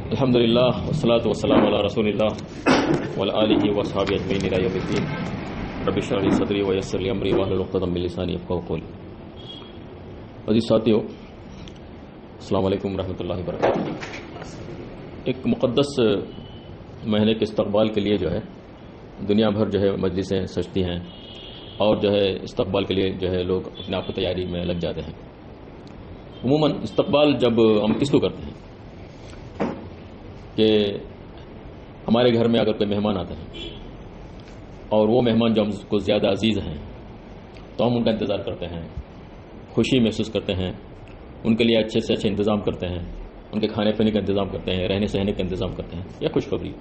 الحمدللہ والصلاة والسلام علی رسول اللہ وعلی آلہ وصحبہ اجمعین الی یوم الدین رب اشرح لی صدری ویسر لی امری واحلل عقدۃ من لسانی یفقہوا قولی. عزیز ساتھیو، السلام علیکم ورحمۃ اللہ وبرکاتہ. ایک مقدس مہینے کے استقبال کے لیے جو ہے دنیا بھر جو ہے مجلسیں سجتی ہیں اور جو ہے استقبال کے لیے جو ہے لوگ اپنے آپ کو تیاری میں لگ جاتے ہیں. عموماً استقبال جب ہم کس کو کرتے ہیں کہ ہمارے گھر میں اگر کوئی مہمان آتے ہیں اور وہ مہمان جو ہم کو زیادہ عزیز ہیں تو ہم ان کا انتظار کرتے ہیں، خوشی محسوس کرتے ہیں، ان کے لیے اچھے سے اچھے انتظام کرتے ہیں، ان کے کھانے پینے کا انتظام کرتے ہیں، رہنے سہنے کا انتظام کرتے ہیں. یا خوشخبری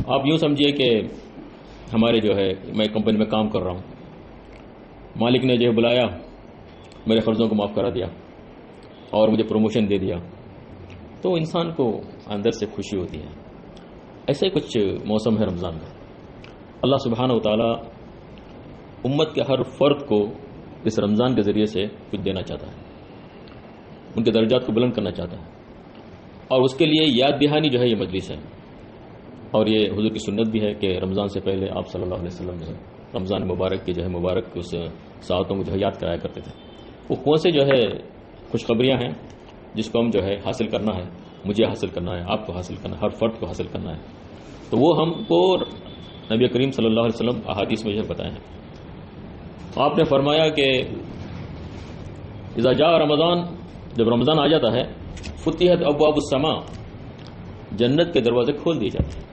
آپ یوں سمجھیے کہ ہمارے جو ہے میں کمپنی میں کام کر رہا ہوں، مالک نے جو ہے بلایا، میرے قرضوں کو معاف کرا دیا اور مجھے پروموشن دے دیا، تو انسان کو اندر سے خوشی ہوتی ہے. ایسا ہی کچھ موسم ہے رمضان کا. اللہ سبحانہ و تعالی امت کے ہر فرد کو اس رمضان کے ذریعے سے کچھ دینا چاہتا ہے، ان کے درجات کو بلند کرنا چاہتا ہے، اور اس کے لیے یاد دہانی جو ہے یہ مجلس ہے. اور یہ حضور کی سنت بھی ہے کہ رمضان سے پہلے آپ صلی اللہ علیہ وسلم جو ہے رمضان مبارک کی جو ہے مبارک اس ساعتوں کو جو ہے یاد کرایا کرتے تھے. وہ کون سے جو ہے خوشخبریاں ہیں جس کو ہم جو ہے حاصل کرنا ہے، مجھے حاصل کرنا ہے، آپ کو حاصل کرنا ہے، ہر فرد کو حاصل کرنا ہے. تو وہ ہم کو نبی کریم صلی اللہ علیہ وسلم احادیث میں جو ہے بتائے ہیں. آپ نے فرمایا کہ اذا جاء رمضان، جب رمضان آ جاتا ہے، فتحت ابواب السماء، جنت کے دروازے کھول دیے جاتے ہیں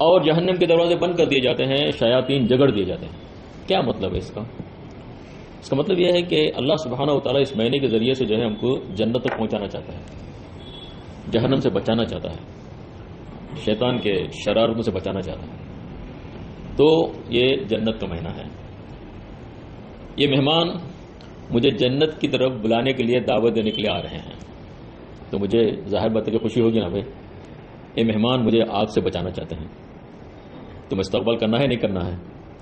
اور جہنم کے دروازے بند کر دیے جاتے ہیں، شیاطین جگڑ دیے جاتے ہیں. کیا مطلب ہے اس کا؟ اس کا مطلب یہ ہے کہ اللہ سبحانہ و تعالیٰ اس مہینے کے ذریعے سے جو ہے ہم کو جنت تک پہنچانا چاہتا ہے، جہنم سے بچانا چاہتا ہے، شیطان کے شرارتوں سے بچانا چاہتا ہے. تو یہ جنت کا مہینہ ہے. یہ مہمان مجھے جنت کی طرف بلانے کے لیے دعوت دینے کے لیے آ رہے ہیں، تو مجھے ظاہر بات ہے کہ خوشی ہوگی نا بھائی، یہ مہمان مجھے آگ سے بچانا چاہتے ہیں، تو میں استقبال کرنا ہے نہیں کرنا ہے؟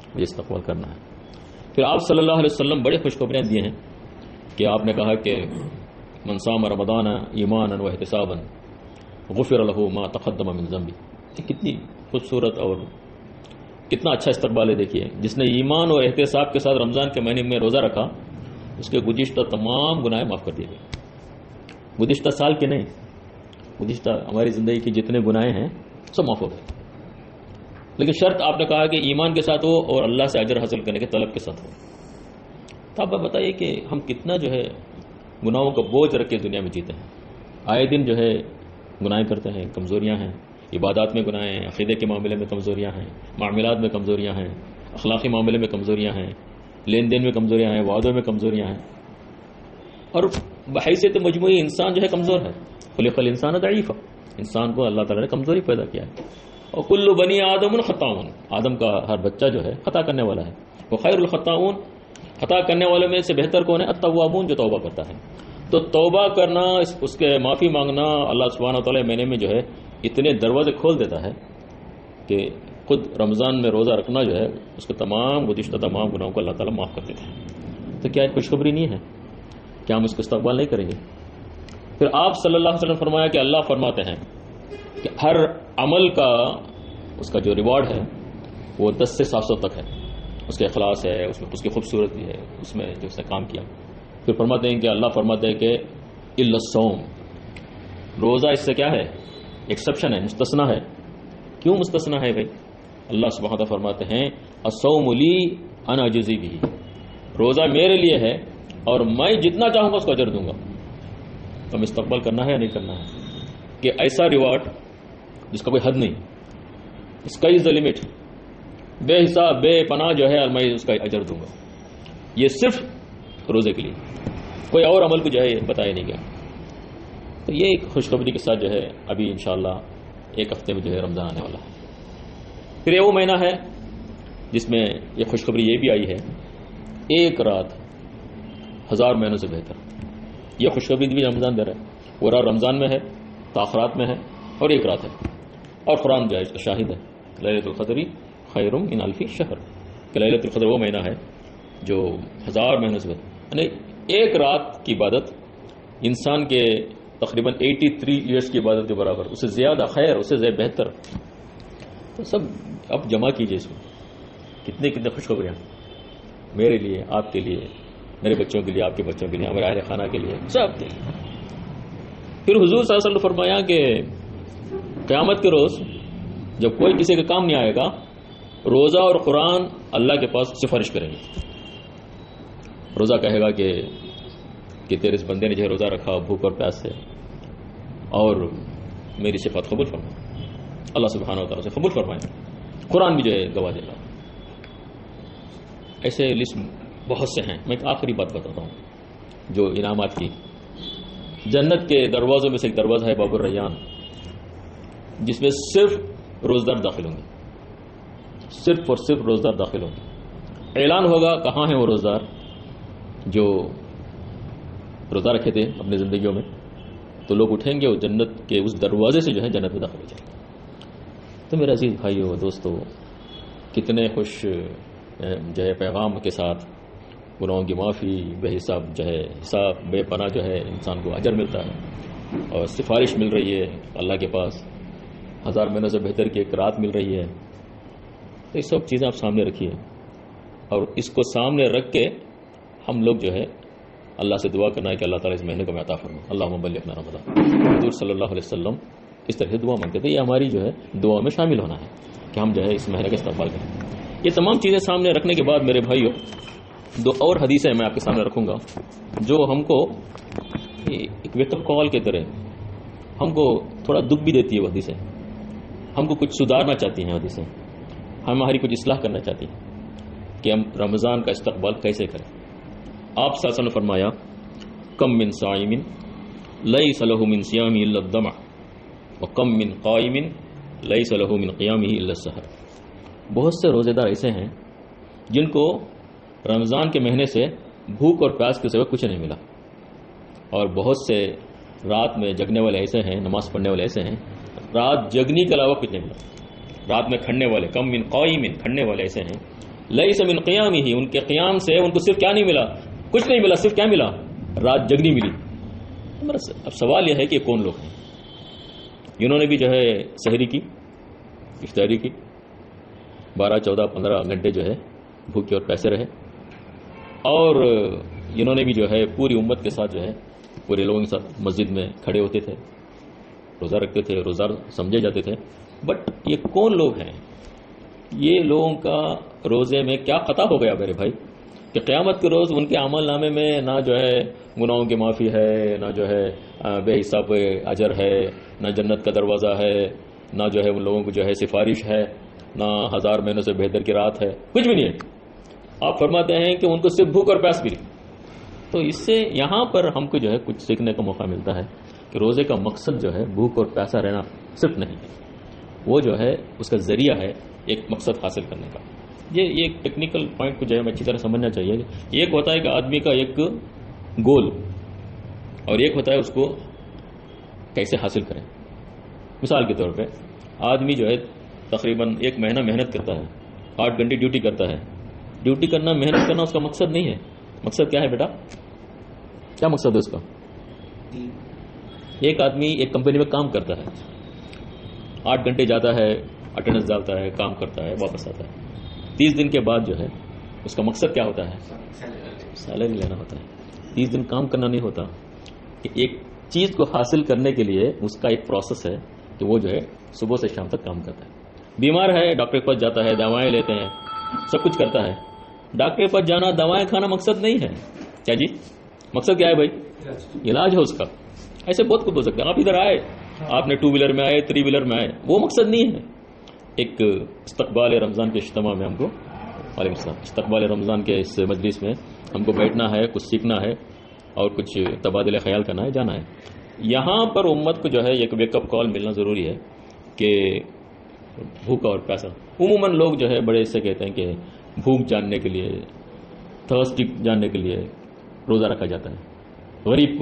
مجھے استقبال کرنا ہے. پھر آپ صلی اللہ علیہ وسلم بڑے خوشخبریاں دیے ہیں کہ آپ نے کہا کہ من صام رمضان ایمانا و احتسابا غفر له ما تقدم من ذنبه. کتنی خوبصورت اور کتنا اچھا استقبال ہے. دیکھیے، جس نے ایمان اور احتساب کے ساتھ رمضان کے مہینے میں روزہ رکھا، اس کے گزشتہ تمام گناہ معاف کر دیے گئے. گزشتہ سال کے نہیں، گزشتہ ہماری زندگی کی جتنے گناہ ہیں سب معاف ہو گئے. لیکن شرط آپ نے کہا کہ ایمان کے ساتھ ہو اور اللہ سے اجر حاصل کرنے کے طلب کے ساتھ ہو. تو آپ بتائیے کہ ہم کتنا جو ہے گناہوں کا بوجھ رکھ کے دنیا میں جیتے ہیں. آئے دن جو ہے گناہ کرتے ہیں، کمزوریاں ہیں، عبادات میں گناہ ہیں، عقیدے کے معاملے میں کمزوریاں ہیں، معاملات میں کمزوریاں ہیں، اخلاقی معاملے میں کمزوریاں ہیں، لین دین میں کمزوریاں ہیں، وعدوں میں کمزوریاں ہیں. اور بحیثیت مجموعی انسان جو ہے کمزور ہے. خلق الانسان ضعیفا، انسان کو اللہ تعالیٰ نے کمزوری پیدا کیا ہے. اور کل بنی آدم خطاؤن، آدم کا ہر بچہ جو ہے خطا کرنے والا ہے. وہ خیر الخطاؤن، خطا کرنے والوں میں سے بہتر کون ہے؟ التوابون، جو توبہ کرتا ہے. تو توبہ کرنا، اس کے معافی مانگنا، اللہ سبحانہ و تعالیٰ مہینے میں جو ہے اتنے دروازے کھول دیتا ہے کہ خود رمضان میں روزہ رکھنا جو ہے اس کے تمام گزشتہ تمام گناہوں کو اللہ تعالیٰ معاف کر دیتا ہے. تو کیا ایک خوشخبری نہیں ہے؟ کیا ہم اس کا استقبال نہیں کریں گے؟ پھر آپ صلی اللہ علیہ وسلم فرمایا کہ اللہ فرماتے ہیں کہ ہر عمل کا اس کا جو ریوارڈ ہے وہ 10 سے 700 تک ہے. اس کے اخلاص ہے، اس میں اس کی خوبصورتی ہے، اس میں جو اس نے کام کیا. پھر فرماتے ہیں کہ اللہ فرماتے ہیں کہ الا الصوم، روزہ اس سے کیا ہے؟ ایکسپشن ہے، مستثنا ہے. کیوں مستثنا ہے بھائی؟ اللہ سبحانہ وتعالی فرماتے ہیں الصوم لی انا اجزی بہ، روزہ میرے لیے ہے اور میں جتنا چاہوں گا اس کو اجر دوں گا. تو ہم استقبال کرنا ہے یا نہیں کرنا ہے کہ ایسا ریوارڈ جس کا کوئی حد نہیں، اسکائی از دا لمٹ، بے حساب بے پناہ جو ہے میں اس کا اجر دوں گا. یہ صرف روزے کے لیے، کوئی اور عمل کو جو ہے بتایا نہیں گیا. تو یہ ایک خوشخبری کے ساتھ جو ہے ابھی انشاءاللہ ایک ہفتے میں جو ہے رمضان آنے والا ہے. پھر یہ وہ مہینہ ہے جس میں یہ خوشخبری یہ بھی آئی ہے، ایک رات 1000 مہینوں سے بہتر. یہ خوشخبری بھی رمضان دے رہا ہے. وہ رات رمضان میں ہے، تاخرات میں ہے، اور ایک رات ہے. اور قرآن جو ہے اس کا شاہد ہے، لیلۃ القدر خیر من الف شہر، کہ لیلۃ القدر وہ مہینہ ہے جو 1000 مہینوں سے بہتر. یعنی ایک رات کی عبادت انسان کے تقریباً 83 ایئرس کی عبادت کے برابر، اس سے زیادہ خیر، اس سے زیادہ بہتر. تو سب اب جمع کیجئے اس کو. کتنے کتنے خوشخبریاں میرے لیے، آپ کے لیے، میرے بچوں کے لیے، آپ کے بچوں کے لیے، ہمارے اہل خانہ کے لیے، سب کے لیے. پھر حضور صلی اللہ علیہ وسلم نے فرمایا کہ قیامت کے روز جب کوئی کسی کا کام نہیں آئے گا، روزہ اور قرآن اللہ کے پاس سفارش کریں گے. روزہ کہے گا کہ تیرے اس بندے نے جو ہے روزہ رکھا بھوک اور پیاس سے، اور میری صفات قبول فرمائے، اللہ سبحانہ و تعالیٰ سے قبول فرمائے. قرآن بھی جو ہے گواہ دے گا. ایسے لسٹ بہت سے ہیں. میں ایک آخری بات بتاتا ہوں جو انعامات کی. جنت کے دروازوں میں سے ایک دروازہ ہے باب الریان، جس میں صرف روزدار داخل ہوں گے، صرف اور صرف روزدار داخل ہوں گے. اعلان ہوگا کہاں ہیں وہ روزدار جو روزہ رکھے تھے اپنی زندگیوں میں، تو لوگ اٹھیں گے اور جنت کے اس دروازے سے جو ہے جنت میں داخل ہو جائیں گے. تو میرے عزیز بھائیو دوستو، کتنے خوش جو ہے پیغام کے ساتھ گناہوں کی معافی، بے حساب جو ہے حساب، بے پناہ جو ہے انسان کو اجر ملتا ہے، اور سفارش مل رہی ہے اللہ کے پاس، 1000 مہینوں سے بہتر کی ایک رات مل رہی ہے. تو یہ سب چیزیں آپ سامنے رکھیے، اور اس کو سامنے رکھ کے ہم لوگ جو ہے اللہ سے دعا کرنا ہے کہ اللہ تعالیٰ اس مہینے کو عطا فرمائے. اللہم بلغنا رمضان. حضور صلی اللہ علیہ وسلم اس طرح دعا مانگتے تھے. یہ ہماری جو ہے دعا میں شامل ہونا ہے کہ ہم جو ہے اس مہینے کا استقبال کریں. یہ تمام چیزیں سامنے رکھنے کے بعد میرے بھائیوں، 2 اور حدیثیں میں آپ کے سامنے رکھوں گا جو ہم کو ایک ویک اپ کال کے طرح ہم کو تھوڑا دکھ بھی دیتی ہے. وہ حدیثیں ہم کو کچھ سدھارنا چاہتی ہیں، حدیثیں ہماری کچھ اصلاح کرنا چاہتی ہیں کہ ہم رمضان کا استقبال کیسے کریں. آپ صلی اللہ علیہ وسلم نے فرمایا کم من صائم لیس له من صیامه الا الدمع وکم من قائم لیس له من قیامه الا السحر. بہت سے روزے دار ایسے ہیں جن کو رمضان کے مہینے سے بھوک اور پیاس کے سوا کچھ نہیں ملا، اور بہت سے رات میں جگنے والے ایسے ہیں، نماز پڑھنے والے ایسے ہیں رات جگنی کے علاوہ کچھ نہیں ملا. رات میں کھڑنے والے، کم من قائم، کھڑنے والے ایسے ہیں لیس من قیامه، ان کے قیام سے ان کو صرف کیا نہیں ملا، کچھ نہیں ملا، صرف کیا ملا، رات جگنی ملی. اب سوال یہ ہے کہ کون لوگ ہیں جنہوں نے بھی جو ہے سحری کی، افطاری کی، 12 14 15 گھنٹے جو ہے بھوکے اور پیسے رہے، اور جنہوں نے بھی جو ہے پوری امت کے ساتھ جو ہے پورے لوگوں کے ساتھ مسجد میں کھڑے ہوتے تھے، روزہ رکھتے تھے، روزہ سمجھے جاتے تھے. بٹ یہ کون لوگ ہیں؟ یہ لوگوں کا روزے میں کیا خطا ہو گیا میرے بھائی کہ قیامت کے روز ان کے عمل نامے میں نہ جو ہے گناہوں کی معافی ہے، نہ جو ہے بے حساب اجر ہے، نہ جنت کا دروازہ ہے، نہ جو ہے ان لوگوں کو جو ہے سفارش ہے، نہ 1000 مہینوں سے بہتر کی رات ہے، کچھ بھی نہیں ہے. آپ فرماتے ہیں کہ ان کو صرف بھوک اور پیاس ملی. تو اس سے یہاں پر ہم کو جو ہے کچھ سیکھنے کا موقع ملتا ہے کہ روزے کا مقصد جو ہے بھوک اور پیاسا رہنا صرف نہیں ہے، وہ جو ہے اس کا ذریعہ ہے ایک مقصد حاصل کرنے کا. یہ ایک ٹیکنیکل پوائنٹ کو جو ہے ہمیں اچھی طرح سمجھنا چاہیے. ایک ہوتا ہے کہ آدمی کا ایک گول، اور ایک ہوتا ہے اس کو کیسے حاصل کریں. مثال کے طور پہ آدمی جو ہے تقریباً 1 مہینہ محنت کرتا ہے، 8 گھنٹے ڈیوٹی کرتا ہے. ڈیوٹی کرنا، محنت کرنا اس کا مقصد نہیں ہے. مقصد کیا ہے بیٹا؟ کیا مقصد ہے اس کا؟ ایک آدمی ایک کمپنی میں کام کرتا ہے، 8 گھنٹے جاتا ہے، اٹینڈنس ڈالتا ہے، کام کرتا ہے، واپس آتا ہے. 30 دن کے بعد جو ہے اس کا مقصد کیا ہوتا ہے؟ سیلری لینا ہوتا ہے. 30 دن کام کرنا نہیں ہوتا. کہ ایک چیز کو حاصل کرنے کے لیے اس کا ایک پروسیس ہے کہ وہ جو ہے صبح سے شام تک کام کرتا ہے. بیمار ہے، ڈاکٹر کے پاس جاتا ہے، دوائیں لیتے ہیں، سب کچھ کرتا ہے. ڈاکٹر کے پاس جانا، دوائیں کھانا مقصد نہیں ہے. کیا جی مقصد کیا ہے بھائی؟ علاج ہو اس کا. ایسے بہت کچھ ہو سکتا ہے. آپ ادھر آئے، آپ نے 2 ویلر میں آئے، 3 ویلر میں آئے، وہ مقصد نہیں ہے. ایک استقبال رمضان کے اجتماع میں ہم کو، وعلیکم السلام، استقبال رمضان کے اس مجلس میں ہم کو بیٹھنا ہے، کچھ سیکھنا ہے اور کچھ تبادلہ خیال کرنا ہے، جانا ہے. یہاں پر امت کو جو ہے ایک ویک اپ کال ملنا ضروری ہے کہ بھوکا اور پیاسا. عموماً لوگ جو ہے بڑے ایسے کہتے ہیں کہ بھوک جاننے کے لیے، تھرسٹی جاننے کے لیے روزہ رکھا جاتا ہے. غریب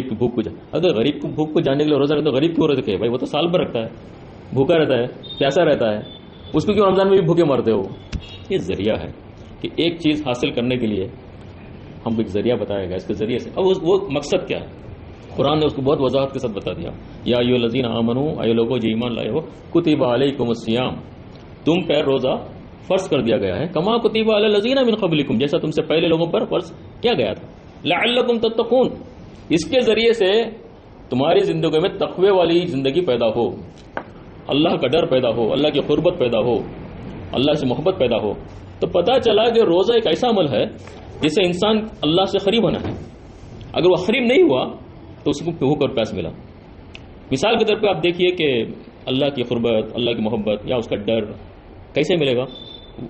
کی بھوک کو اگر غریب کو بھوک کو جاننے کے لیے روزہ رکھتا ہے تو غریب کیوں رکھے بھائی؟ وہ تو سال بھر رکھتا ہے، بھوکا رہتا ہے، پیاسا رہتا ہے، اس کو کیوں رمضان میں بھی بھوکے مرتے ہو؟ یہ ذریعہ ہے کہ ایک چیز حاصل کرنے کے لیے ہم کو ایک ذریعہ بتایا گا، اس کے ذریعے سے. اب وہ مقصد کیا ہے؟ قرآن نے اس کو بہت وضاحت کے ساتھ بتا دیا. یا ایھا الذین آمنوا، اے لوگوں جو ایمان لائے ہو، کتب علیکم الصیام، تم پر روزہ فرض کر دیا گیا ہے، کما کتب علی الذین من قبلکم، جیسا تم سے پہلے لوگوں پر فرض کیا گیا تھا، لعلکم تتقون، اس کے ذریعے سے تمہاری زندگی میں تقوی والی زندگی پیدا ہو، اللہ کا ڈر پیدا ہو، اللہ کی قربت پیدا ہو، اللہ سے محبت پیدا ہو. تو پتہ چلا کہ روزہ ایک ایسا عمل ہے جس سے انسان اللہ سے قریب ہونا ہے. اگر وہ قریب نہیں ہوا تو اس کو بھوک اور پیاس ملا. مثال کے طور پہ آپ دیکھیے کہ اللہ کی قربت، اللہ کی محبت یا اس کا ڈر کیسے ملے گا.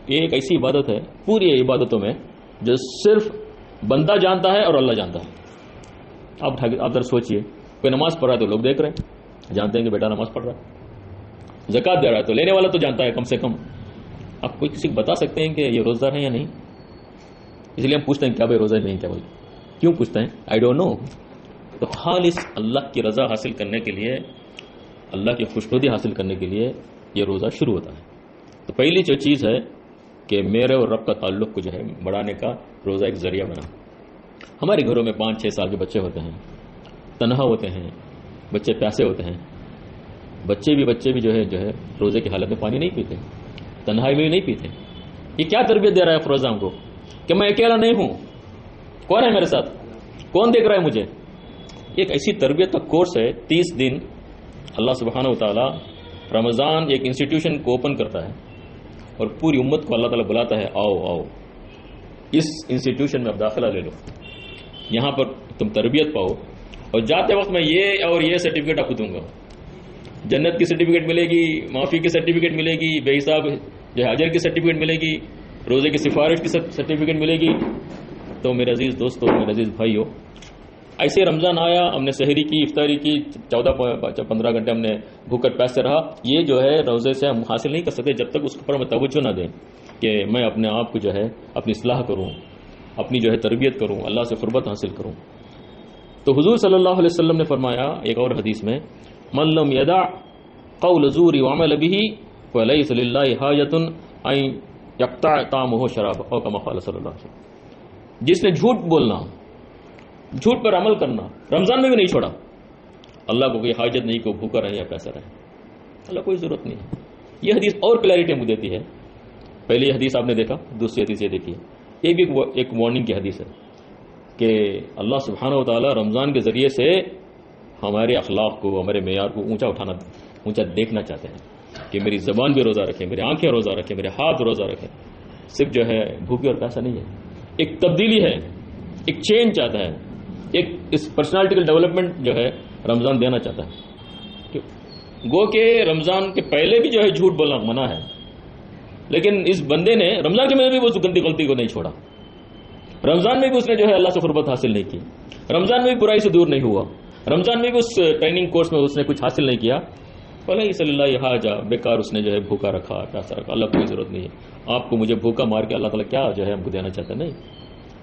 یہ ایک ایسی عبادت ہے پوری عبادتوں میں جو صرف بندہ جانتا ہے اور اللہ جانتا ہے. آپ ذرا سوچئے، کوئی نماز پڑھ رہا ہے تو لوگ دیکھ رہے ہیں، جانتے ہیں کہ بیٹا نماز پڑھ رہا ہے. زکوٰۃ دے رہا ہے تو لینے والا تو جانتا ہے کم سے کم. آپ کوئی کسی کو بتا سکتے ہیں کہ یہ روزہ دار ہے یا نہیں؟ اس لیے ہم پوچھتے ہیں کیا بھائی روزہ نہیں کیا بھائی، کیوں پوچھتے ہیں؟ I don't know. تو خالص اللہ کی رضا حاصل کرنے کے لیے، اللہ کی خوشنودی حاصل کرنے کے لیے یہ روزہ شروع ہوتا ہے. تو پہلی جو چیز ہے کہ میرے اور رب کا تعلق کو جو ہے بڑھانے کا روزہ ایک ذریعہ بنا. ہمارے گھروں میں 5-6 سال کے بچے ہوتے ہیں، تنہا ہوتے ہیں، بچے پیاسے ہوتے ہیں. بچے بھی جو ہے روزے کی حالت میں پانی نہیں پیتے، تنہائی میں نہیں پیتے. یہ کیا تربیت دے رہا ہے روزہ ہم کو کہ میں اکیلا نہیں ہوں، کون ہے میرے ساتھ، کون دیکھ رہا ہے مجھے. ایک ایسی تربیت کا کورس ہے. 30 دن اللہ سبحانہ و تعالیٰ رمضان ایک انسٹیٹیوشن کو اوپن کرتا ہے اور پوری امت کو اللہ تعالیٰ بلاتا ہے، آؤ اس انسٹیٹیوشن میں اب داخلہ لے لو، یہاں پر تم تربیت پاؤ، اور جاتے وقت میں یہ اور یہ سرٹیفکیٹ آپ کو دوں گا. جنت کی سرٹیفکیٹ ملے گی، معافی کی سرٹیفکیٹ ملے گی، بے حساب جو ہے اجر کی سرٹیفکیٹ ملے گی، روزے کی سفارش کی سرٹیفکیٹ ملے گی. تو میرے عزیز دوستو، میرے عزیز بھائیو، ایسے رمضان آیا، ہم نے سحری کی، افطاری کی، 14-15 گھنٹے ہم نے بھوک اور پیاس سے رہا. یہ جو ہے روزے سے ہم حاصل نہیں کر سکتے جب تک اس پر ہمیں توجہ نہ دیں کہ میں اپنے آپ کو جو ہے اپنی اصلاح کروں، اپنی جو ہے تربیت کروں، اللہ سے قربت حاصل کروں. تو حضور صلی اللہ علیہ وسلم نے فرمایا ایک اور حدیث میں، من لم یدع قول الزور وعمل به فلیس للہ حاجۃ ان یقطع طعامہ شرابہ، او کما قال صلی اللہ علیہ وسلم. جس نے جھوٹ بولنا، جھوٹ پر عمل کرنا رمضان میں بھی نہیں چھوڑا، اللہ کو کوئی حاجت نہیں کہ بھوکا رہے یا پیسہ رہے، اللہ کوئی ضرورت نہیں ہے. یہ حدیث اور کلیئرٹی ہم کو دیتی ہے. پہلی حدیث آپ نے دیکھا، دوسری حدیث یہ دیکھیے، یہ بھی ایک وارننگ کی حدیث ہے کہ اللہ سبحانہ و تعالی رمضان کے ذریعے سے ہمارے اخلاق کو، ہمارے معیار کو اونچا دیکھنا چاہتے ہیں کہ میری زبان بھی روزہ رکھے، میری آنکھیں روزہ رکھے، میرے ہاتھ روزہ رکھے. صرف جو ہے بھوکے اور پیسہ نہیں ہے، ایک تبدیلی ہے، ایک چینج چاہتا ہے، ایک اس پرسنالٹی کا ڈیولپمنٹ جو ہے رمضان دینا چاہتا ہے. گو کہ رمضان کے پہلے بھی جو ہے جھوٹ بولنا منع ہے، لیکن اس بندے نے رمضان کے مہینے بھی وہ گندی غلطی کو نہیں چھوڑا، رمضان میں بھی اس نے جو ہے اللہ سے قربت حاصل نہیں کی، رمضان میں بھی برائی سے دور نہیں ہوا، رمضان میں بھی اس ٹریننگ کورس میں اس نے کچھ حاصل نہیں کیا. بھلے صلی اللہ حاجہ، بیکار اس نے جو ہے بھوکا رکھا، پیاسا رکھا. اللہ کوئی ضرورت نہیں ہے آپ کو مجھے بھوکا مار کے اللہ تعالیٰ کیا جو ہے ہم کو دینا چاہتا نہیں.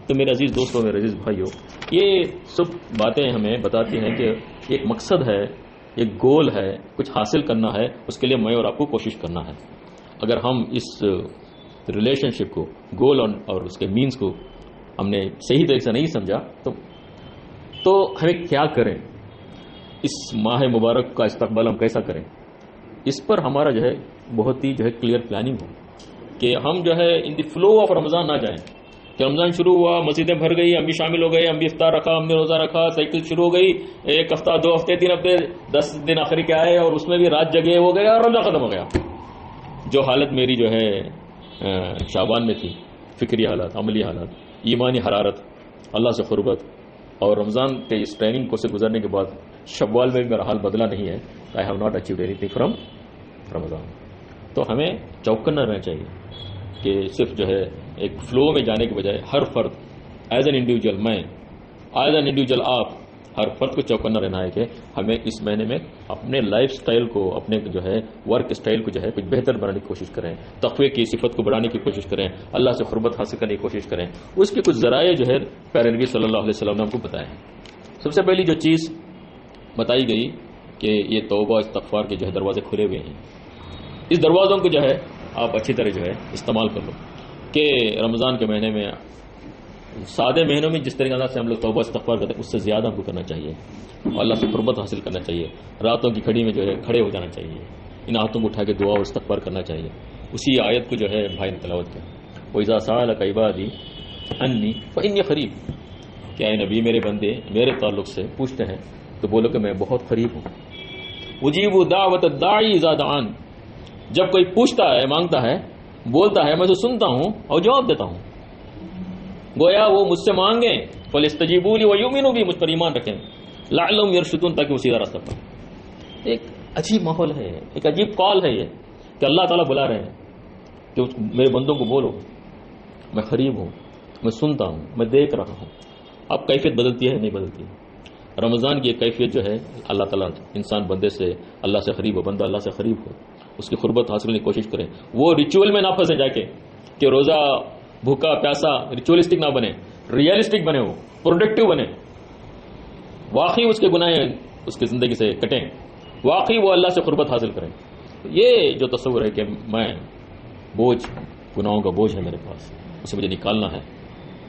تو میرے عزیز دوستوں، میرے عزیز بھائیوں، یہ سب باتیں ہمیں بتاتی ہیں کہ ایک مقصد ہے، ایک گول ہے، کچھ حاصل کرنا ہے، اس کے لیے میں اور آپ کو کوشش کرنا ہے. اگر ہم اس ریلیشن شپ کو، گول اور اس کے مینز کو ہم نے صحیح طریقے سے نہیں سمجھا تو ہمیں کیا کریں، اس ماہ مبارک کا استقبال ہم کیسا کریں، اس پر ہمارا جو ہے بہت ہی جو ہے کلیئر پلاننگ ہو کہ ہم جو ہے ان دی فلو آف رمضان نہ جائیں کہ رمضان شروع ہوا، مسجدیں بھر گئی، ہم بھی شامل ہو گئے، ہم بھی افطار رکھا، ہم نے روزہ رکھا، سائیکل شروع ہو گئی، 1 ہفتہ 2 ہفتے 3 ہفتے 10 دن آخری کے آئے اور اس میں بھی رات جگے ہو گیا اور رمضان ختم ہو گیا. جو حالت میری جو ہے شعبان میں تھی، فکری حالات، عملی حالات، ایمانی حرارت، اللہ سے قربت، اور رمضان کے اس ٹریننگ کو سے گزرنے کے بعد شوال میں بھی میرا حال بدلا نہیں ہے. I have not achieved anything from Ramzan. تو ہمیں چوکنا رہنا چاہیے کہ صرف جو ہے ایک فلو میں جانے کے بجائے ہر فرد ایز این انڈیویجول، میں ایز این انڈیویجول، آپ ہر فرد کو چوکنا رہنا ہے کہ ہمیں اس مہینے میں اپنے لائف سٹائل کو، اپنے جو ہے ورک سٹائل کو جو ہے کچھ بہتر بنانے کی کوشش کریں، تقوی کی صفت کو بڑھانے کی کوشش کریں، اللہ سے قربت حاصل کرنے کی کوشش کریں. اس کے کچھ ذرائع جو ہے پیارے نبی صلی اللہ علیہ وسلم نے ہم کو بتایا ہے. سب سے پہلی جو چیز بتائی گئی کہ یہ توبہ استغفار کے جو ہے دروازے کھلے ہوئے ہیں. اس دروازوں کو جو ہے آپ اچھی طرح جو ہے استعمال کر لو کہ رمضان کے مہینے میں سادے مہینوں میں جس طریقے سے ہم لوگ توبہ استغفار کرتے ہیں اس سے زیادہ ہم کو کرنا چاہیے، اور اللہ سے قربت حاصل کرنا چاہیے، راتوں کی کھڑی میں جو ہے کھڑے ہو جانا چاہیے، ان ہاتھوں کو اٹھا کے دعا اور استغفار کرنا چاہیے۔ اسی آیت کو جو ہے بھائی نے تلاوت کیا، وَإِذَا سَأَلَكَ عِبَادِي عَنِّي فَإِنِّي قَرِيبٌ، کیا اے نبی میرے بندے میرے تعلق سے پوچھتے ہیں تو بولو کہ میں بہت قریب ہوں۔ اجیب دعوت الداعی اذا دعان، جب کوئی پوچھتا ہے، مانگتا ہے، بولتا ہے، میں تو سنتا ہوں اور جواب دیتا ہوں۔ گویا وہ مجھ سے مانگیں، فَلْيَسْتَجِيبُوا لِي وَيُؤْمِنُوا بِي، مجھ پر ایمان رکھیں، لَعَلَّهُمْ يَرْشُدُونَ، تاکہ وہ سیدھا راستہ پائیں۔ ایک عجیب ماحول ہے، ایک عجیب کال ہے یہ کہ اللہ تعالیٰ بلا رہے ہیں کہ میرے بندوں کو بولو میں قریب ہوں، میں سنتا ہوں، میں دیکھ رہا ہوں۔ اب کیفیت بدلتی ہے نہیں بدلتی ہے؟ رمضان کی ایک کیفیت جو ہے اللہ تعالیٰ انسان بندے سے اللہ سے قریب ہو، بندہ اللہ سے قریب ہو، اس کی قربت حاصل کرنے کی کوشش کرے، وہ ریچول میں نہ پھنسے جا کے کہ روزہ بھوکا پیاسا ریچولسٹک نہ بنے، ریئلسٹک بنے، وہ پروڈکٹیو بنے، واقعی اس کے گناہ اس کی زندگی سے کٹیں، واقعی وہ اللہ سے قربت حاصل کریں۔ یہ جو تصور ہے کہ میں بوجھ، گناہوں کا بوجھ ہے میرے پاس، اسے مجھے نکالنا ہے،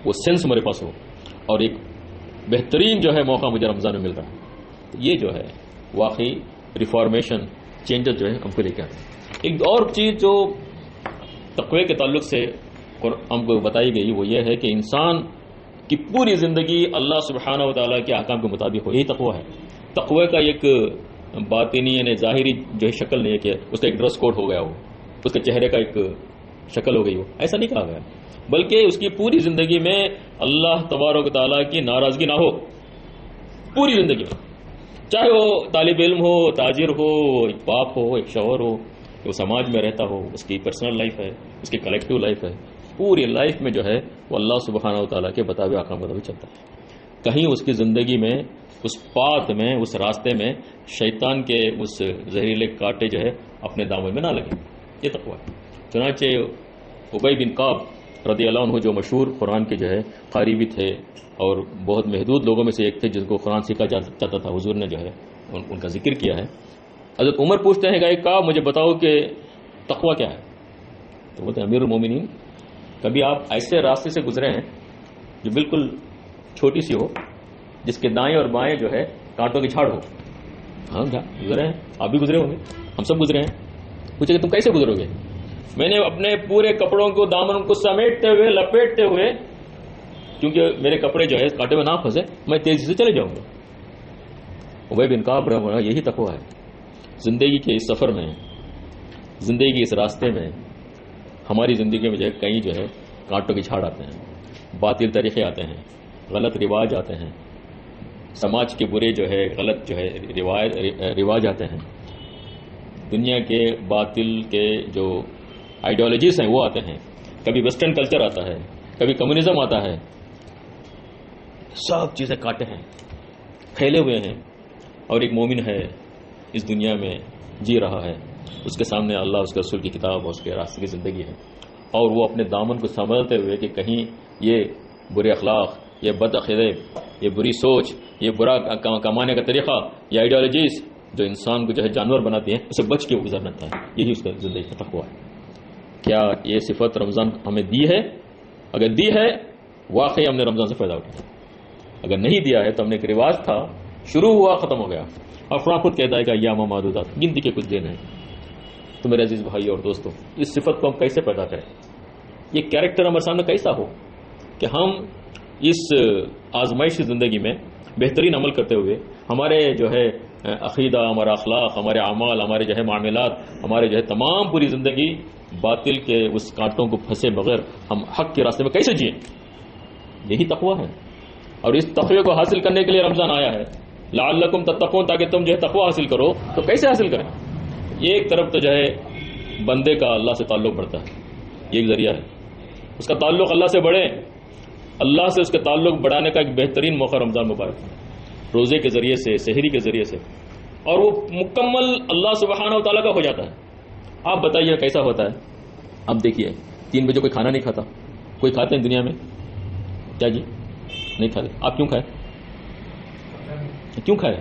وہ سینس میرے پاس ہو، اور ایک بہترین جو ہے موقع مجھے رمضان میں مل رہا ہے، تو یہ جو ہے واقعی ریفارمیشن چینجز جو ہے ہم کو لے کے آتے ہیں۔ ایک اور چیز جو تقوی کے تعلق سے ہم کو بتائی گئی وہ یہ ہے کہ انسان کی پوری زندگی اللہ سبحانہ و تعالیٰ کے احکام کے مطابق ہو، یہی تقوی ہے۔ تقوی کا ایک باطنی یعنی ظاہری جو ہے شکل نہیں ہے کہ اس کا ایک ڈریس کوڈ ہو گیا ہو، اس کے چہرے کا ایک شکل ہو گئی ہو، ایسا نہیں کہا گیا، بلکہ اس کی پوری زندگی میں اللہ تبارک و تعالیٰ کی ناراضگی نہ ہو، پوری زندگی میں، چاہے وہ طالب علم ہو، تاجر ہو، ایک باپ ہو، ایک شوہر ہو، وہ سماج میں رہتا ہو، اس کی پرسنل لائف ہے، اس کی کلیکٹیو لائف ہے، پوری لائف میں جو ہے وہ اللہ سبحانہ و تعالیٰ کے بتائے احکام کے مطابق چلتا ہے۔ کہیں اس کی زندگی میں، اس پات میں، اس راستے میں شیطان کے اس زہریلے کانٹے جو ہے اپنے دامن میں نہ لگے، یہ تقوی ہے۔ چنانچہ ابی بن کعب رضی اللہ عنہ جو مشہور قرآن کے جو ہے قاری بھی تھے اور بہت محدود لوگوں میں سے ایک تھے جن کو قرآن سیکھا جاتا تھا، حضور نے جو ہے ان کا ذکر کیا ہے۔ حضرت عمر پوچھتے ہیں کہ کعب مجھے بتاؤ کہ تقوی کیا ہے؟ تو بولتے ہیں امیر المومنین، کبھی آپ ایسے راستے سے گزرے ہیں جو بالکل چھوٹی سی ہو، جس کے دائیں اور بائیں جو ہے کانٹوں کی جھاڑ ہو؟ ہاں گزرے ہیں، آپ بھی گزرے ہوں گے، ہم سب گزرے ہیں۔ پوچھے کہ تم کیسے گزرو گے؟ میں نے اپنے پورے کپڑوں کو، دامن کو سمیٹتے ہوئے، لپیٹتے ہوئے، کیونکہ میرے کپڑے جو ہے کانٹے میں نہ پھنسے، میں تیزی سے چلے جاؤں گا۔ ابی بن کعب رحمہ یہی تقویٰ ہے۔ زندگی کے اس سفر میں، زندگی کے اس راستے میں، ہماری زندگی میں جو ہے کئی جو ہے کانٹوں کی جھاڑ آتے ہیں، باطل طریقے آتے ہیں، غلط رواج آتے ہیں، سماج کے برے جو ہے غلط جو ہے رواج آتے ہیں، دنیا کے باطل کے جو آئیڈیالوجیز ہیں وہ آتے ہیں، کبھی ویسٹرن کلچر آتا ہے، کبھی کمیونزم آتا ہے، سب چیزیں کاٹے ہیں، پھیلے ہوئے ہیں، اور ایک مومن ہے اس دنیا میں جی رہا ہے، اس کے سامنے اللہ، اس کے رسول کی کتاب اور اس کے راستے کی زندگی ہے، اور وہ اپنے دامن کو سنبھالتے ہوئے کہ کہیں یہ برے اخلاق، یہ بد عقیدے، یہ بری سوچ، یہ برا کمانے کا طریقہ، یہ آئیڈیالوجیز جو انسان کو جو ہے جانور بناتی ہیں، اسے بچ کے گزرنا تھا، یہی اس کا زندگی کا تقویٰ ہے۔ کیا یہ صفت رمضان ہمیں دی ہے؟ اگر دی ہے واقعی ہم نے رمضان سے فائدہ اٹھایا، اگر نہیں دیا ہے تو ہم نے ایک رواج تھا، شروع ہوا ختم ہو گیا، اور قرآن خود کہتا ہے کہ ایام معدودات، گنتی کے کچھ دن ہیں۔ تو میرے عزیز بھائی اور دوستو، اس صفت کو ہم کیسے پیدا کریں؟ یہ کیریکٹر ہمارے سامنے کیسا ہو کہ ہم اس آزمائشی زندگی میں بہترین عمل کرتے ہوئے ہمارے جو ہے عقیدہ، ہمارا اخلاق، ہمارے اعمال، ہمارے جو ہے معاملات، ہمارے جو ہے تمام پوری زندگی باطل کے اس کانٹوں کو پھنسے بغیر ہم حق کے راستے میں کیسے جئیں؟ یہی تقویٰ ہے، اور اس تقوی کو حاصل کرنے کے لیے رمضان آیا ہے، لعلکم تتقون، تاکہ تم جو ہے تقویٰ حاصل کرو۔ تو کیسے حاصل کریں؟ یہ ایک طرف تو جو ہے بندے کا اللہ سے تعلق بڑھتا ہے، یہ ایک ذریعہ ہے، اس کا تعلق اللہ سے بڑھے، اللہ سے اس کے تعلق بڑھانے کا ایک بہترین موقع رمضان مبارک ہے، روزے کے ذریعے سے، سحری کے ذریعے سے، اور وہ مکمل اللہ سبحانہ و تعالیٰ کا ہو جاتا ہے۔ آپ بتائیے کیسا ہوتا ہے؟ اب دیکھیے 3 بجے کوئی کھانا نہیں کھاتا، کوئی کھاتے ہیں دنیا میں؟ کیا جی نہیں کھاتے؟ آپ کیوں کھائے؟ کیوں کھائے؟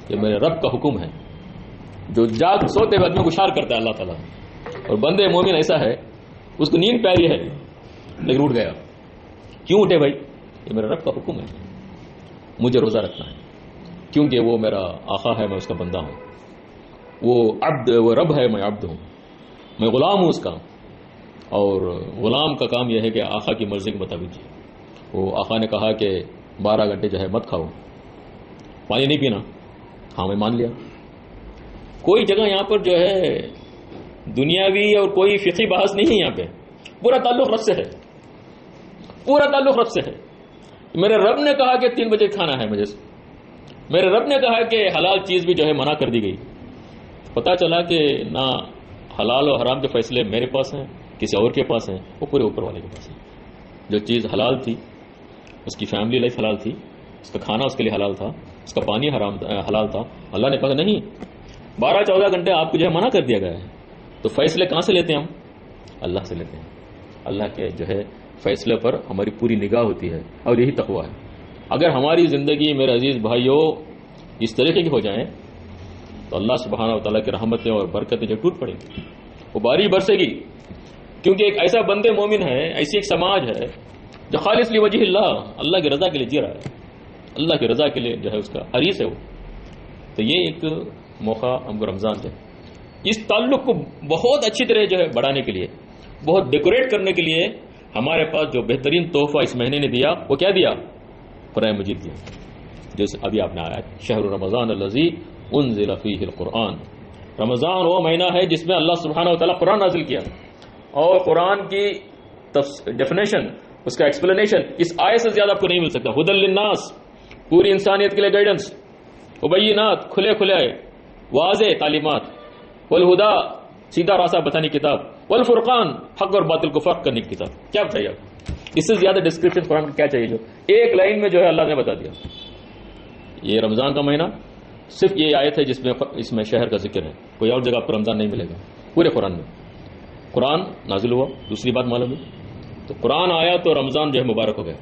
یہ میرے رب کا حکم ہے، جو جاگ سوتے ہوئے آدمی کو اشار کرتا ہے اللہ تعالیٰ، اور بندے مومن ایسا ہے اس کو نیند پیاری ہے لیکن اٹھ گیا۔ کیوں اٹھے بھائی؟ یہ میرا رب کا حکم ہے، مجھے روزہ رکھنا ہے، کیونکہ وہ میرا آقا ہے، میں اس کا بندہ ہوں، وہ رب ہے، میں عبد ہوں، میں غلام ہوں اس کا، اور غلام کا کام یہ ہے کہ آقا کی مرضی کے مطابق جی۔ وہ آقا نے کہا کہ 12 گھنٹے جو ہے مت کھاؤ، پانی نہیں پینا، ہاں میں مان لیا۔ کوئی جگہ یہاں پر جو ہے دنیاوی اور کوئی فقہی بحث نہیں ہے، یہاں پہ پورا تعلق رب سے ہے، پورا تعلق رب سے ہے۔ میرے رب نے کہا کہ 3 بجے کھانا ہے مجھے، میرے رب نے کہا کہ حلال چیز بھی جو ہے منع کر دی گئی۔ پتا چلا کہ نہ حلال و حرام کے فیصلے میرے پاس ہیں، کسی اور کے پاس ہیں، وہ پورے اوپر والے کے پاس ہیں۔ جو چیز حلال تھی، اس کی فیملی لائف حلال تھی، اس کا کھانا اس کے لیے حلال تھا، اس کا پانی حلال تھا، اللہ نے کہا نہیں 12-14 گھنٹے آپ کو جو ہے منع کر دیا گیا ہے۔ تو فیصلے کہاں سے لیتے ہیں ہم؟ اللہ سے لیتے ہیں۔ اللہ کے جو ہے فیصلے پر ہماری پوری نگاہ ہوتی ہے، اور یہی تقویٰ ہے۔ اگر ہماری زندگی میرے عزیز بھائیوں اس طریقے کی ہو جائیں تو اللہ سبحانہ و تعالیٰ کی رحمتیں اور برکتیں جو ٹوٹ پڑیں گی، وہ باری برسے گی، کیونکہ ایک ایسا بندے مومن ہے، ایسی ایک سماج ہے جو خالص لوجہ اللہ کی رضا کے لیے جی رہا ہے، اللہ کی رضا کے لیے جو ہے اس کا حریص ہے وہ۔ تو یہ ایک موقع ہم کو رمضان ہے، اس تعلق کو بہت اچھی طرح جو ہے بڑھانے کے لیے، بہت ڈیکوریٹ کرنے کے لیے ہمارے پاس جو بہترین تحفہ اس مہینے نے دیا وہ کیا دیا؟ قرآن مجید دیا، جیسے ابھی آپ نے آیا شہر رمضان الذی انزل فیہ القرآن۔ رمضان وہ مہینہ ہے جس میں اللہ سبحانہ و تعالیٰ قرآن نازل کیا، اور قرآن کی ڈیفینیشن، اس کا ایکسپلینیشن اس آیت سے زیادہ آپ کو نہیں مل سکتا۔ ہدی للناس، پوری انسانیت کے لیے گائیڈنس، مبینات، کھلے کھلے واضح تعلیمات، والہدا، سیدھا راستہ بتانے کی کتاب، والفرقان، حق اور باطل کو فرق کرنے کی کتاب۔ کیا بتائیے آپ؟ اس سے زیادہ ڈسکرپشن قرآن کا کیا چاہیے جو ایک لائن میں جو ہے اللہ نے بتا دیا۔ یہ رمضان کا مہینہ صرف یہ آیت ہے جس میں اس میں شہر کا ذکر ہے، کوئی اور جگہ پر رمضان نہیں ملے گا پورے قرآن میں۔ قرآن نازل ہوا، دوسری بات معلوم ہے، تو قرآن آیا تو رمضان جو ہے مبارک ہو گیا۔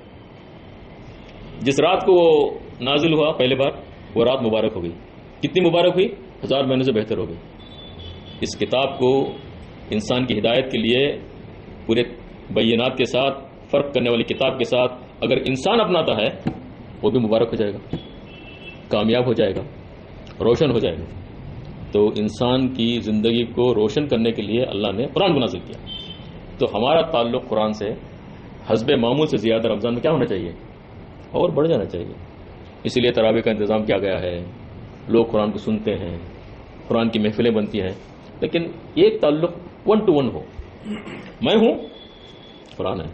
جس رات کو وہ نازل ہوا پہلے بار، وہ رات مبارک ہو گئی۔ کتنی مبارک ہوئی؟ 1000 مہینے سے بہتر ہو گئی۔ اس کتاب کو انسان کی ہدایت کے لیے پورے بینات کے ساتھ، فرق کرنے والی کتاب کے ساتھ اگر انسان اپناتا ہے وہ بھی مبارک ہو جائے گا، کامیاب ہو جائے گا، روشن ہو جائے گا۔ تو انسان کی زندگی کو روشن کرنے کے لیے اللہ نے قرآن کو نازل کیا۔ تو ہمارا تعلق قرآن سے حسب معمول سے زیادہ رمضان میں کیا ہونا چاہیے؟ اور بڑھ جانا چاہیے۔ اسی لیے تراویح کا انتظام کیا گیا ہے، لوگ قرآن کو سنتے ہیں، قرآن کی محفلیں بنتی ہیں، لیکن ایک تعلق 1 to 1 ہو، میں ہوں، قرآن ہے،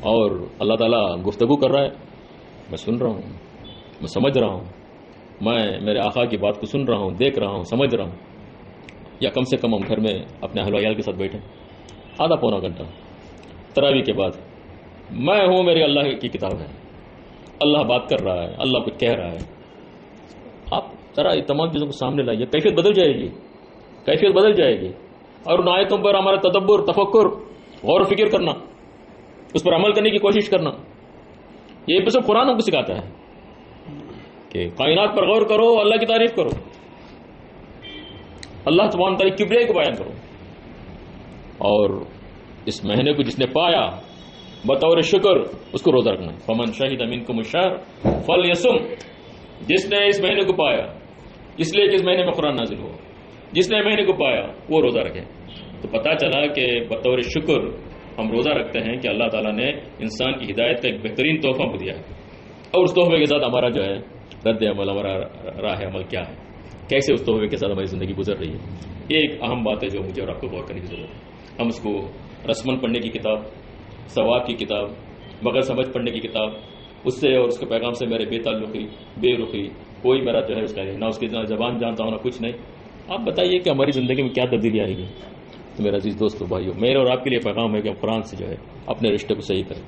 اور اللہ تعالیٰ گفتگو کر رہا ہے، میں سن رہا ہوں، میں سمجھ رہا ہوں، میں میرے آقا کی بات کو سن رہا ہوں، دیکھ رہا ہوں، سمجھ رہا ہوں۔ یا کم سے کم ہم گھر میں اپنے اہل و عیال کے ساتھ بیٹھیں آدھا پونا گھنٹہ تراویح کے بعد، میں ہوں، میری اللہ کی کتاب ہے، اللہ بات کر رہا ہے، اللہ کچھ کہہ رہا ہے۔ آپ ذرا یہ تمام چیزوں کو سامنے لائیے، کیفیت بدل جائے گی، کیفیت بدل جائے گی۔ اور ان آیتوں پر ہمارا تدبر، تفکر، غور و فکر کرنا، اس پر عمل کرنے کی کوشش کرنا، یہ بس قرآن ہم کو سکھاتا ہے کہ کائنات پر غور کرو، اللہ کی تعریف کرو، اللہ سبحانہ تعالیٰ کی کبریائی کو بیان کرو۔ اور اس مہینے کو جس نے پایا بطور شکر اس کو روزہ رکھنا ہے۔ فمن شہد منکم الشہر فلیصم، جس نے اس مہینے کو پایا، اس لیے کہ اس مہینے میں قرآن نازل ہوا، جس نے مہینے کو پایا وہ روزہ رکھے۔ تو پتہ چلا کہ بطور شکر ہم روزہ رکھتے ہیں کہ اللہ تعالیٰ نے انسان کی ہدایت کا ایک بہترین تحفہ ہم دیا ہے، اور اس تحفے کے ساتھ ہمارا جو ہے رد عمل، ہمارا راہ عمل کیا ہے، کیسے اس تحفے کے ساتھ ہماری زندگی گزر رہی ہے۔ یہ ایک اہم بات ہے جو مجھے اور آپ کو غور کرنے کی ضرورت ہے۔ ہم اس کو رسماً پڑھنے کی کتاب، ثواب کی کتاب، بغیر سمجھ پڑھنے کی کتاب، اس سے اور اس کے پیغام سے میرے بے تعلقی، بے رخی، کوئی میرا جو ہے اس کا نہ اس کی زبان جانتا ہوں نہ کچھ نہیں۔ آپ بتائیے کہ ہماری زندگی میں کیا تبدیلی آئے گی؟ تو میرا عزیز دوستو بھائیو، میرے اور آپ کے لیے پیغام ہے کہ ہم قرآن سے جو ہے اپنے رشتے کو صحیح کریں۔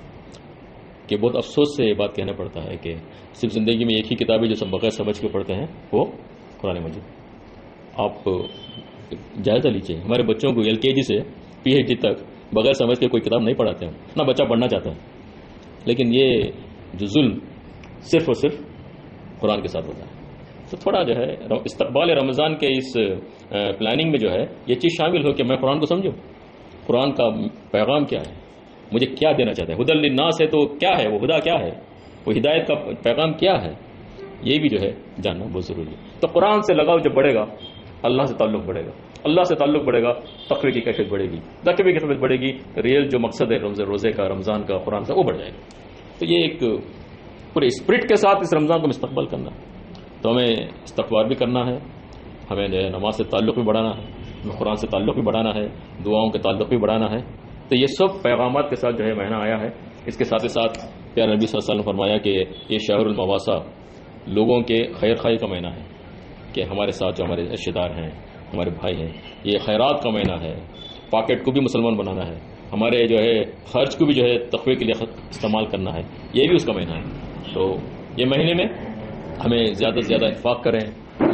کہ بہت افسوس سے یہ بات کہنا پڑتا ہے کہ صرف زندگی میں ایک ہی کتاب ہے جو سب بغیر سمجھ کے پڑھتے ہیں، وہ قرآن مجید۔ آپ جائزہ لیجیے، ہمارے بچوں کو LKG سے PhD تک بغیر سمجھ کے کوئی کتاب نہیں پڑھاتے ہیں، نہ بچہ پڑھنا چاہتا ہے، لیکن یہ جو ظلم صرف اور صرف قرآن کے ساتھ ہوتا ہے۔ تو تھوڑا جو ہے استقبال رمضان کے اس پلاننگ میں جو ہے یہ چیز شامل ہو کہ میں قرآن کو سمجھوں، قرآن کا پیغام کیا ہے، مجھے کیا دینا چاہتا ہے۔ ہدی للناس ہے تو کیا ہے وہ، ہدا کیا ہے؟ وہ ہدایت کا پیغام کیا ہے، یہ بھی جو ہے جاننا بہت ضروری ہے۔ تو قرآن سے لگاؤ جب بڑھے گا، اللہ سے تعلق بڑھے گا، اللہ سے تعلق بڑھے گا، تقوی کی کیفیت بڑھے گی، تقوی کی کیفیت بڑھے گی، ریئل جو مقصد ہے روزے کا، رمضان کا، قرآن کا، وہ بڑھ جائے گا۔ تو یہ ایک پورے اسپرٹ کے ساتھ اس رمضان کو مستقبل کرنا ہے۔ تو ہمیں استغفار بھی کرنا ہے، ہمیں جو ہے نماز سے تعلق بھی بڑھانا ہے، ہمیں قرآن سے تعلق بھی بڑھانا ہے، دعاؤں کے تعلق بھی بڑھانا ہے۔ تو یہ سب پیغامات کے ساتھ جو ہے مہینہ آیا ہے۔ اس کے ساتھ ساتھ پیارے نبی صلی اللہ علیہ وسلم نے فرمایا کہ یہ شہر المواسا، لوگوں کے خیر خواہی کا مہینہ ہے، کہ ہمارے ساتھ جو ہمارے رشتہ دار ہیں، ہمارے بھائی ہیں، یہ خیرات کا مہینہ ہے، پاکٹ کو بھی مسلمان بنانا ہے، ہمارے جو ہے خرچ کو بھی جو ہے تقوی کے لیے استعمال کرنا ہے، یہ بھی اس کا مہینہ ہے۔ تو یہ مہینے میں ہمیں زیادہ سے زیادہ انفاق کریں،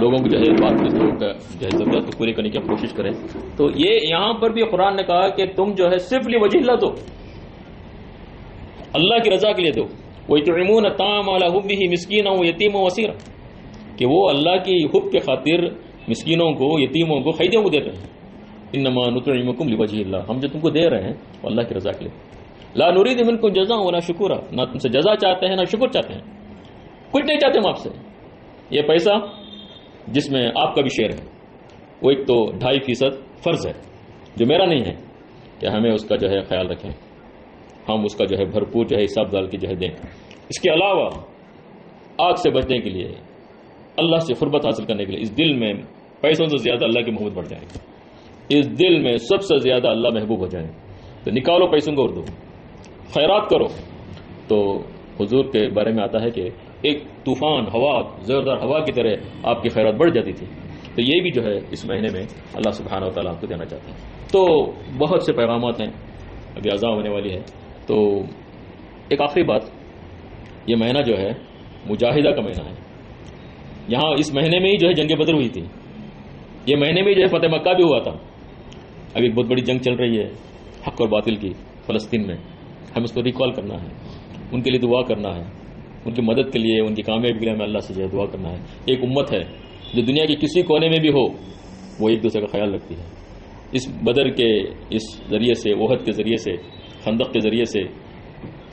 لوگوں کو جو ہے بات لوگوں کا جو ہے ضرورت کو پوری کرنے کی کوشش کریں۔ تو یہ یہاں پر بھی قرآن نے کہا کہ تم جو ہے صرف لوجہ اللہ دو، اللہ کی رضا کے لیے دو۔ وَيُطْعِمُونَ الطَّعَامَ عَلَىٰ حُبِّهِ مِسْكِينًا وَيَتِيمًا وَأَسِيرًا، کہ وہ اللہ کی حب کے خاطر مسکینوں کو، یتیموں کو، قیدیوں کو دیتے ہیں۔ انما نطعمکم لوجہ اللہ، ہم جو تم کو دے رہے ہیں وہ اللہ کی رضا کے لیے۔ لا نريد منکم جزاء ولا شکورا، نہ تم سے جزا چاہتے ہیں نہ شکر چاہتے ہیں، کچھ نہیں چاہتے ہم آپ سے۔ یہ پیسہ جس میں آپ کا بھی شیئر ہے، وہ ایک تو 2.5% فرض ہے جو میرا نہیں ہے، کہ ہمیں اس کا جو ہے خیال رکھیں، ہم اس کا جو ہے بھرپور جو ہے حساب ڈال کے جو ہے دیں۔ اس کے علاوہ آگ سے بچنے کے لیے، اللہ سے قربت حاصل کرنے کے لیے، اس دل میں پیسوں سے زیادہ اللہ کی محبت بڑھ جائے گی، اس دل میں سب سے زیادہ اللہ محبوب ہو جائے۔ تو نکالو پیسوں کو اور دو، خیرات کرو۔ تو حضور کے بارے میں آتا ہے کہ ایک طوفان ہوا، زوردار ہوا کی طرح آپ کی خیرات بڑھ جاتی تھی۔ تو یہ بھی جو ہے اس مہینے میں اللہ سبحانہ و تعالیٰ آپ کو دینا چاہتے ہیں۔ تو بہت سے پیغامات ہیں، ابھی اذان ہونے والی ہے۔ تو ایک آخری بات، یہ مہینہ جو ہے مجاہدہ کا مہینہ ہے۔ یہاں اس مہینے میں ہی جو ہے جنگ بدر ہوئی تھی، یہ مہینے میں جو ہے فتح مکہ بھی ہوا تھا۔ ابھی ایک بہت بڑی جنگ چل رہی ہے حق اور باطل کی فلسطین میں، ہم اس کو ریکال کرنا ہے، ان کے لیے دعا کرنا ہے، ان کی مدد کے لیے، ان کی کامیابی کے لیے ہمیں اللہ سے جو ہے دعا کرنا ہے۔ ایک امت ہے جو دنیا کے کسی کونے میں بھی ہو، وہ ایک دوسرے کا خیال رکھتی ہے۔ اس بدر کے اس ذریعے سے، احد کے ذریعے سے، خندق کے ذریعے سے،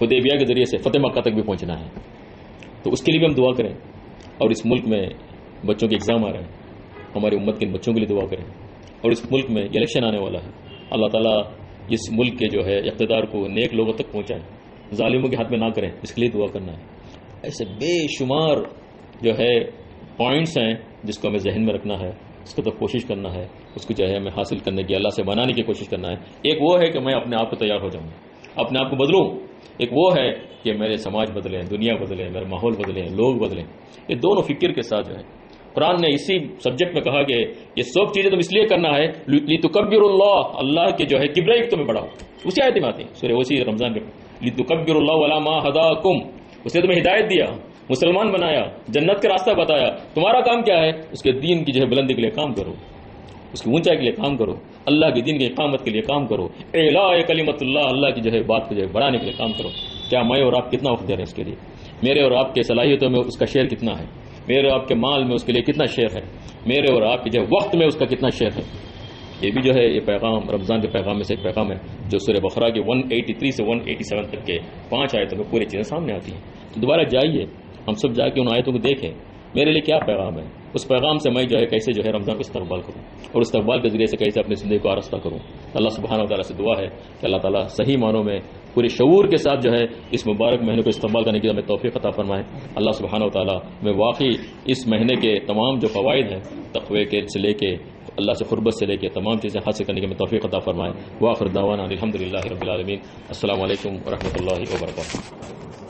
حدیبیہ کے ذریعے سے فتح مکہ تک بھی پہنچنا ہے۔ تو اس کے لیے بھی ہم دعا کریں، اور اس ملک میں بچوں کے ایگزام آ رہے ہیں، ہماری امت کے بچوں کے لیے دعا کریں، اور اس ملک میں الیکشن آنے والا ہے، اللہ تعالیٰ اس ملک کے جو ہے اقتدار کو نیک لوگوں تک پہنچائیں، ظالموں کے ہاتھ میں نہ کریں، اس کے لیے دعا کرنا ہے۔ ایسے بے شمار جو ہے پوائنٹس ہیں جس کو ہمیں ذہن میں رکھنا ہے، اس کو تو کوشش کرنا ہے، اس کو جو ہے ہمیں حاصل کرنے کی، اللہ سے بنانے کی کوشش کرنا ہے۔ ایک وہ ہے کہ میں اپنے آپ کو تیار ہو جاؤں، اپنے آپ کو بدلوں، ایک وہ ہے کہ میرے سماج بدلیں، دنیا بدلیں، میرے ماحول بدلیں، لوگ بدلیں۔ یہ دونوں فکر کے ساتھ جو ہے قرآن نے اسی سبجیکٹ میں کہا کہ یہ سب چیزیں تم اس لیے کرنا ہے لِتُكَبِّرُوا اللَّهَ، اللہ کے جو ہے کبریائی کو تمہیں بڑھاؤ۔ اسی آیت میں آتی ہے سورہ اسی رمضان میں، لِتُكَبِّرُوا اللَّهَ عَلَىٰ مَا هَدَاكُمْ، اس نے تمہیں ہدایت دیا، مسلمان بنایا، جنت کا راستہ بتایا۔ تمہارا کام کیا ہے؟ اس کے دین کی جو ہے بلندی کے لیے کام کرو، اس کی اونچائی کے لیے کام کرو، اللہ کے دین کی اقامت کے لیے کام کرو، اعلاء کلمت اللہ، اللہ کی جو ہے بات کو جو ہے بڑھانے کے لیے کام کرو۔ کیا میں اور آپ کتنا وقت دے رہے ہیں اس کے لیے؟ میرے اور آپ کے صلاحیتوں میں اس کا شیئر کتنا ہے؟ میرے اور آپ کے مال میں اس کے لیے کتنا شیئر ہے؟ میرے اور آپ کے جو وقت میں اس کا کتنا شیئر ہے؟ یہ بھی جو ہے یہ پیغام رمضان کے پیغام میں سے ایک پیغام ہے جو سورہ بقرہ کے 183 سے 187 تک کے 5 آیتوں میں پوری چیزیں سامنے آتی ہیں۔ تو دوبارہ جائیے، ہم سب جا کے ان آیتوں کو دیکھیں، میرے لیے کیا پیغام ہے، اس پیغام سے میں جو ہے کیسے جو ہے رمضان کو استقبال کروں، اور استقبال کے ذریعے سے کیسے اپنی زندگی کو آراستہ کروں۔ اللہ سبحانہ و تعالیٰ سے دعا ہے کہ اللہ تعالیٰ صحیح معنوں میں پورے شعور کے ساتھ جو ہے اس مبارک مہینے کو استقبال کرنے کی ہمیں توفیق عطا فرمائے۔ اللہ سبحانہ و تعالیٰ میں واقعی اس مہینے کے تمام جو فوائد ہیں، تقوی کے سے لے کے اللہ سے قربت سے لے کے تمام چیزیں حاصل کرنے کی ہمیں توفیق عطا فرمائے۔ وآخر دعوانا الحمدللہ رب العالمین۔ السلام علیکم ورحمۃ اللہ وبرکاتہ۔